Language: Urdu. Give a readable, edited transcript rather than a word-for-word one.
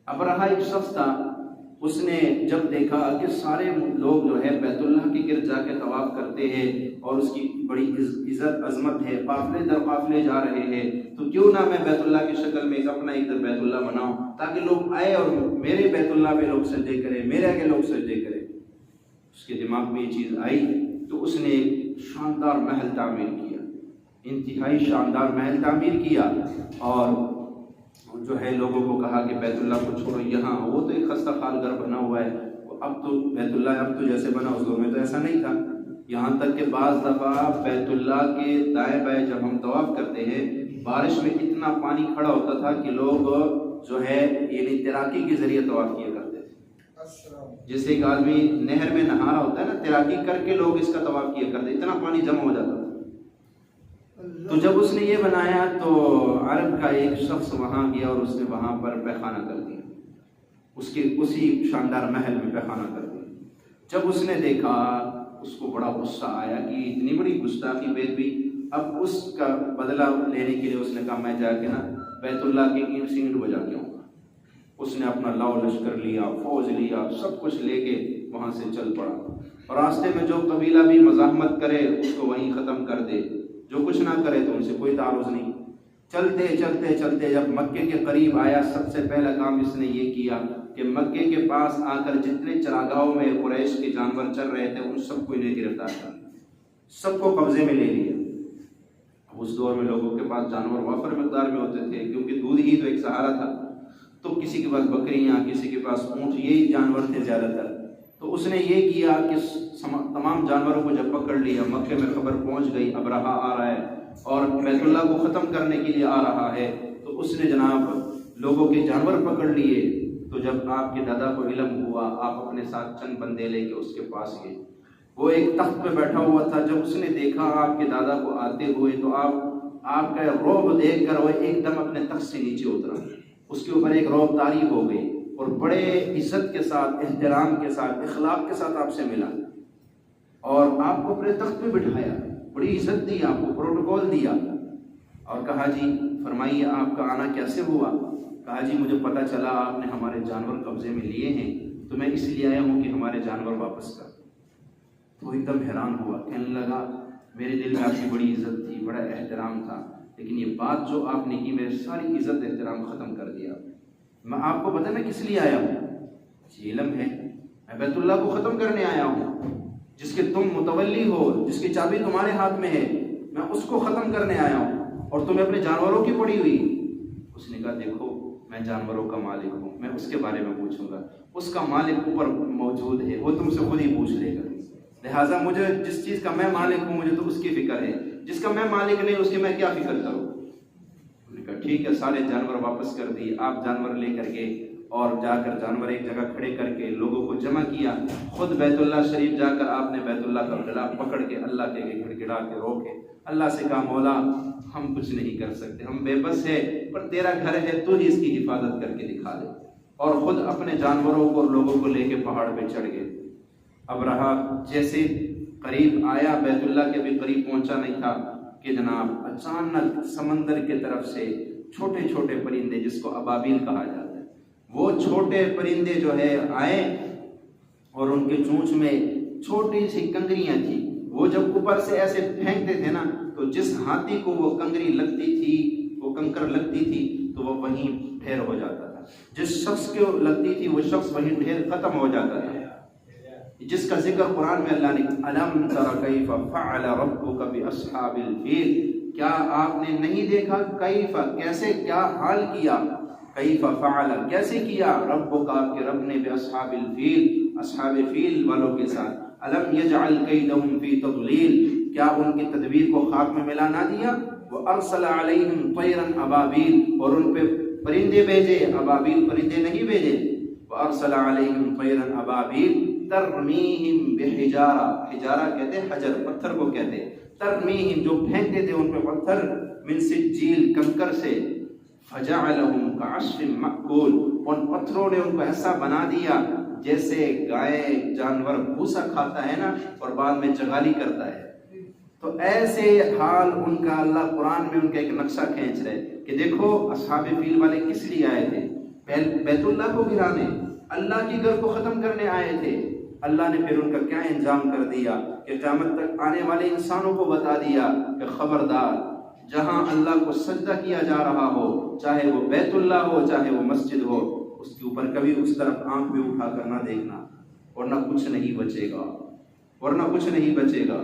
ابرہہ ایک شخص تھا، اس نے جب دیکھا کہ سارے لوگ جو ہے بیت اللہ کے گرد جا کے طواف کرتے ہیں اور اس کی بڑی عزت عظمت ہے، قافلے در قافلے جا رہے ہیں، تو کیوں نہ میں بیت اللہ کی شکل میں اپنا ایک بیت اللہ بناؤں تاکہ لوگ آئے اور میرے بیت اللہ میں لوگ سجدے کریں، میرے آگے لوگ سجدے کریں۔ اس کے دماغ میں یہ چیز آئی تو اس نے ایک شاندار محل تعمیر کیا، انتہائی شاندار محل تعمیر کیا، اور جو ہے لوگوں کو کہا کہ بیت اللہ کو چھوڑو، یہاں وہ تو ایک خستہ خال گھر بنا ہوا ہے، اب تو بیت اللہ اب تو جیسے بنا اس دور میں تو ایسا نہیں تھا۔ یہاں تک کہ بعض دفعہ بیت اللہ کے دائیں بائیں جب ہم طواف کرتے ہیں، بارش میں اتنا پانی کھڑا ہوتا تھا کہ لوگ جو ہے یعنی تیراکی کے ذریعے طواف کیا کرتے تھے۔ جیسے ایک آدمی نہر میں نہا رہا ہوتا ہے نا، تیراکی کر کے لوگ اس کا طواف کیا کرتے، اتنا پانی جمع ہو جاتا تھا۔ تو جب اس نے یہ بنایا تو عرب کا ایک شخص وہاں گیا اور اس نے وہاں پر پیخانہ کر دیا، اس کے اسی شاندار محل میں پیخانہ کر دیا۔ جب اس نے دیکھا اس کو بڑا غصہ آیا کہ اتنی بڑی گستاخی بے ادبی، اب اس کا بدلہ لینے کے لیے اس نے کہا میں جا کے نا بیت اللہ کے اینٹ سے اینٹ بجا کے آؤں گا۔ اس نے اپنا لاؤ لشکر لیا، فوج لیا، سب کچھ لے کے وہاں سے چل پڑا، اور راستے میں جو قبیلہ بھی مزاحمت کرے اس کو وہیں ختم کر دے، جو کچھ نہ کرے تو ان سے کوئی تعارض نہیں۔ چلتے چلتے چلتے جب مکے کے قریب آیا، سب سے پہلا کام اس نے یہ کیا کہ مکے کے پاس آ کر جتنے چراگاہوں میں قریش کے جانور چر رہے تھے ان سب کو انہیں گرفتار کر لیا، سب کو قبضے میں لے لیا۔ اس دور میں لوگوں کے پاس جانور وافر مقدار میں ہوتے تھے کیونکہ دودھ ہی تو ایک سہارا تھا، تو کسی کے پاس بکریاں، کسی کے پاس اونٹ، یہی جانور تھے زیادہ تر۔ تو اس نے یہ کیا کہ تمام جانوروں کو جب پکڑ لیا، مکے میں خبر پہنچ گئی ابرہہ آ رہا ہے اور بیت اللہ کو ختم کرنے کے لیے آ رہا ہے، تو اس نے جناب لوگوں کے جانور پکڑ لیے۔ تو جب آپ کے دادا کو علم ہوا، آپ اپنے ساتھ چند بندے لے کے اس کے پاس گئے، وہ ایک تخت پہ بیٹھا ہوا تھا۔ جب اس نے دیکھا آپ کے دادا کو آتے ہوئے تو آپ کا رعب دیکھ کر وہ ایک دم اپنے تخت سے نیچے اترا، اس کے اوپر ایک رعب طاری ہو گئی اور بڑے عزت کے ساتھ، احترام کے ساتھ، اخلاق کے ساتھ آپ سے ملا اور آپ کو اپنے تخت پہ بٹھایا، بڑی عزت دی، آپ کو پروٹوکول دیا اور کہا جی فرمائیے آپ کا آنا کیسے ہوا؟ کہا جی مجھے پتہ چلا آپ نے ہمارے جانور قبضے میں لیے ہیں تو میں اس لیے آیا ہوں کہ ہمارے جانور واپس کر۔ تو ایک دم حیران ہوا، کہنے لگا میرے دل میں آپ کی بڑی عزت تھی، بڑا احترام تھا، لیکن یہ بات جو آپ نے کی میری ساری عزت احترام ختم کر دیا۔ میں آپ کو پتہ میں کس لیے آیا ہوں؟ جی علم ہے، میں بیت اللہ کو ختم کرنے آیا ہوں، جس کے تم متولی ہو، جس کی چابی تمہارے ہاتھ میں ہے، میں اس کو ختم کرنے آیا ہوں اور تمہیں اپنے جانوروں کی پڑی ہوئی۔ اس نے کہا دیکھو میں جانوروں کا مالک ہوں، میں اس کے بارے میں پوچھوں گا، اس کا مالک اوپر موجود ہے، وہ تم سے خود ہی پوچھ لے گا، لہٰذا مجھے جس چیز کا میں مالک ہوں مجھے تو اس کی فکر ہے، جس کا میں مالک نہیں اس کی میں کیا فکر کروں؟ انہوں نے کہا ٹھیک ہے، سارے جانور واپس کر دیے۔ آپ جانور لے کر کے اور جا کر جانور ایک جگہ کھڑے کر کے لوگوں کو جمع کیا، خود بیت اللہ شریف جا کر آپ نے بیت اللہ کا گلا پکڑ کے اللہ کے گڑ گڑا کے روکے، اللہ سے کہا مولا ہم کچھ نہیں کر سکتے، ہم بے بس ہے، پر تیرا گھر ہے تو ہی اس کی حفاظت کر کے دکھا دے، اور خود اپنے جانوروں کو اور لوگوں کو لے کے پہاڑ پہ چڑھ گئے۔ ابرہہ جیسے قریب آیا، بیت اللہ کے بھی قریب پہنچا نہیں تھا کہ جناب اچانک سمندر کی طرف سے چھوٹے چھوٹے پرندے جس کو ابابیل کہا جاتا ہے، وہ چھوٹے پرندے جو ہے آئے اور ان کے چونچ میں چھوٹی سی کنکریاں تھیں، وہ جب اوپر سے ایسے پھینکتے تھے نا تو جس ہاتھی کو وہ کنکری لگتی تھی، وہ کنکر لگتی تھی تو وہ وہیں ڈھیر ہو جاتا تھا، جس شخص کو لگتی تھی وہ شخص وہیں ڈھیر ختم ہو جاتا تھا، جس کا ذکر قرآن میں اللہ نے الم تر کیف فعل ربک باصحاب الفیل، کیا آپ نے نہیں دیکھا کیف کیسے کیا حال کیا، کیف فعل کیسے کیا، ربک آپ کے رب نے باصحاب الفیل اصحاب فیل والوں کے ساتھ، الم یجعل کیدہم فی تضلیل، کیا ان کی تدبیر کو خاک میں ملا نہ دیا، وارسل علیہم طیرا ابابیل، اور ان پہ پرندے بھیجے، ابابیل پرندے نہیں بھیجے، وارسل علیہم طیرا ابابیل ترمیہم بحجارہ، حجارہ کہتے ہیں حجر، پتھر کو کہتے ہیں، ترمیہم جو پھینکتے تھے ان پہ پتھر، من سجیل کنکر سے، فجعلہم کعصف مأکول، ان پتھروں نے ان کو ایسا بنا دیا جیسے گائے جانور بھوسا کھاتا ہے نا اور بعد میں چغالی کرتا ہے، تو ایسے حال ان کا اللہ قرآن میں ان کا ایک نقشہ کھینچ رہے کہ دیکھو اصحاب فیل والے کس لیے آئے تھے، بیت اللہ کو گرانے، اللہ کے گھر کو ختم کرنے آئے تھے۔ اللہ نے پھر ان کا کیا انجام کر دیا کہ قیامت تک آنے والے انسانوں کو بتا دیا کہ خبردار، جہاں اللہ کو سجدہ کیا جا رہا ہو، چاہے وہ بیت اللہ ہو چاہے وہ مسجد ہو، اس کے اوپر کبھی اس طرف آنکھ بھی اٹھا کر نہ دیکھنا، ورنہ کچھ نہیں بچے گا، ورنہ کچھ نہیں بچے گا۔